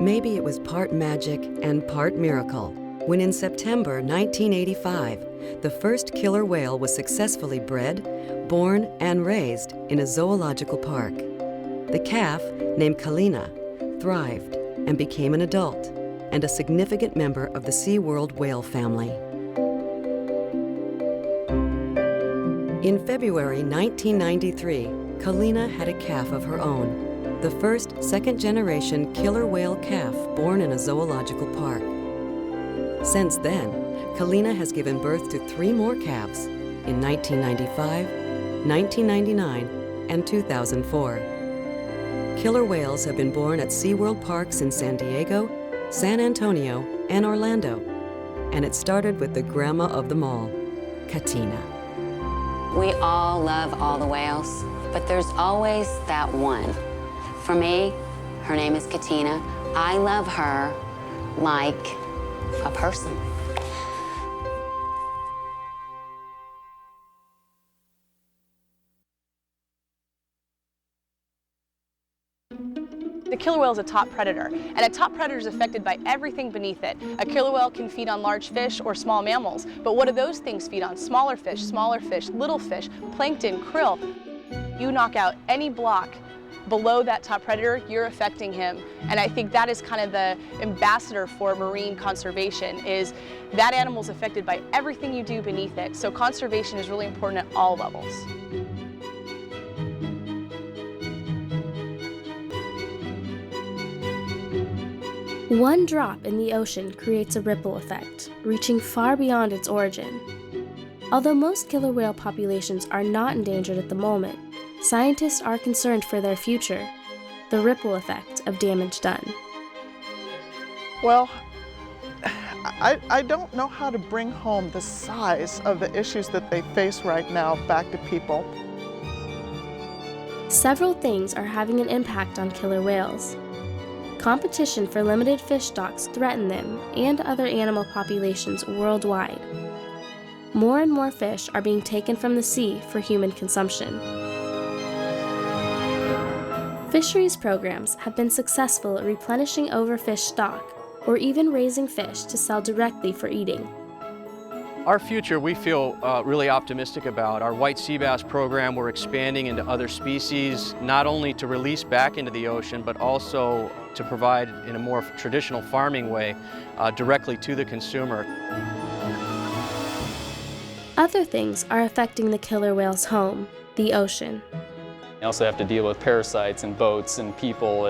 Maybe it was part magic and part miracle when in September 1985, the first killer whale was successfully bred, born, and raised in a zoological park. The calf, named Kalina, thrived and became an adult and a significant member of the SeaWorld whale family. In February 1993, Kalina had a calf of her own, the first second-generation killer whale calf born in a zoological park. Since then, Kalina has given birth to 3 more calves in 1995, 1999, and 2004. Killer whales have been born at SeaWorld parks in San Diego, San Antonio, and Orlando. And it started with the grandma of them all, Katina. We all love all the whales, but there's always that one. For me, her name is Katina. I love her like a person. The killer whale is a top predator, and a top predator is affected by everything beneath it. A killer whale can feed on large fish or small mammals, but what do those things feed on? Smaller fish, little fish, plankton, krill. You knock out any block below that top predator, you're affecting him. And I think that is kind of the ambassador for marine conservation, is that animal's affected by everything you do beneath it. So conservation is really important at all levels. One drop in the ocean creates a ripple effect, reaching far beyond its origin. Although most killer whale populations are not endangered at the moment, scientists are concerned for their future, the ripple effect of damage done. Well, I don't know how to bring home the size of the issues that they face right now back to people. Several things are having an impact on killer whales. Competition for limited fish stocks threaten them and other animal populations worldwide. More and more fish are being taken from the sea for human consumption. Fisheries programs have been successful at replenishing overfished stock or even raising fish to sell directly for eating. Our future, we feel really optimistic about. Our white sea bass program, we're expanding into other species, not only to release back into the ocean, but also to provide in a more traditional farming way directly to the consumer. Other things are affecting the killer whale's home, the ocean. You also have to deal with parasites and boats and people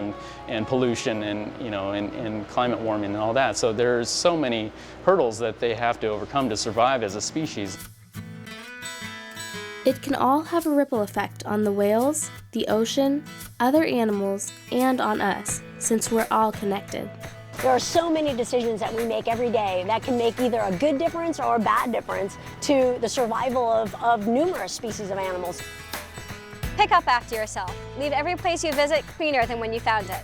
and pollution and climate warming and all that. So there's so many hurdles that they have to overcome to survive as a species. It can all have a ripple effect on the whales, the ocean, other animals, and on us, since we're all connected. There are so many decisions that we make every day that can make either a good difference or a bad difference to the survival of numerous species of animals. Pick up after yourself. Leave every place you visit cleaner than when you found it.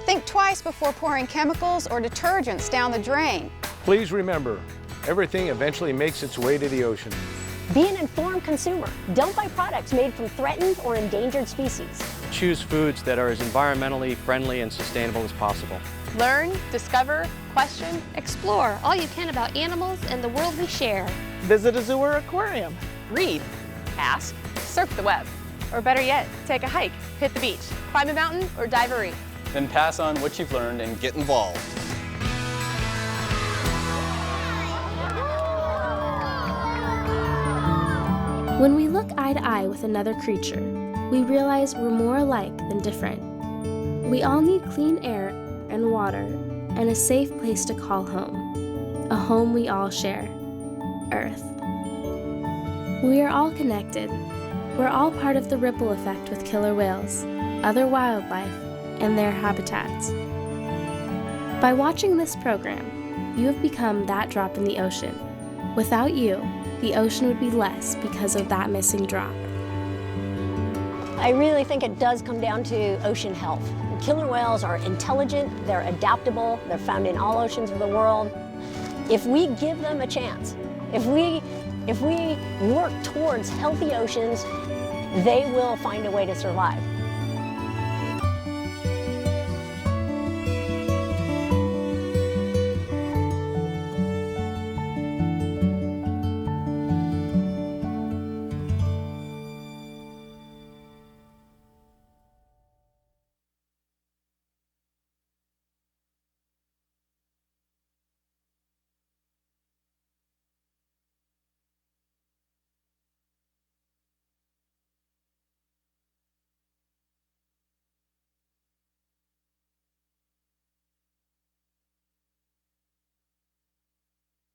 Think twice before pouring chemicals or detergents down the drain. Please remember, everything eventually makes its way to the ocean. Be an informed consumer. Don't buy products made from threatened or endangered species. Choose foods that are as environmentally friendly and sustainable as possible. Learn, discover, question, Explore all you can about animals and the world we share. Visit a zoo or aquarium. read, ask, surf the web. Or better yet, take a hike, hit the beach, climb a mountain, or dive a reef. Then pass on what you've learned and get involved. When we look eye to eye with another creature, we realize we're more alike than different. We all need clean air and water and a safe place to call home, a home we all share, Earth. We are all connected. We're all part of the ripple effect with killer whales, other wildlife, and their habitats. By watching this program, you have become that drop in the ocean. Without you, the ocean would be less because of that missing drop. I really think it does come down to ocean health. Killer whales are intelligent, they're adaptable, they're found in all oceans of the world. If we give them a chance, if we work towards healthy oceans, they will find a way to survive.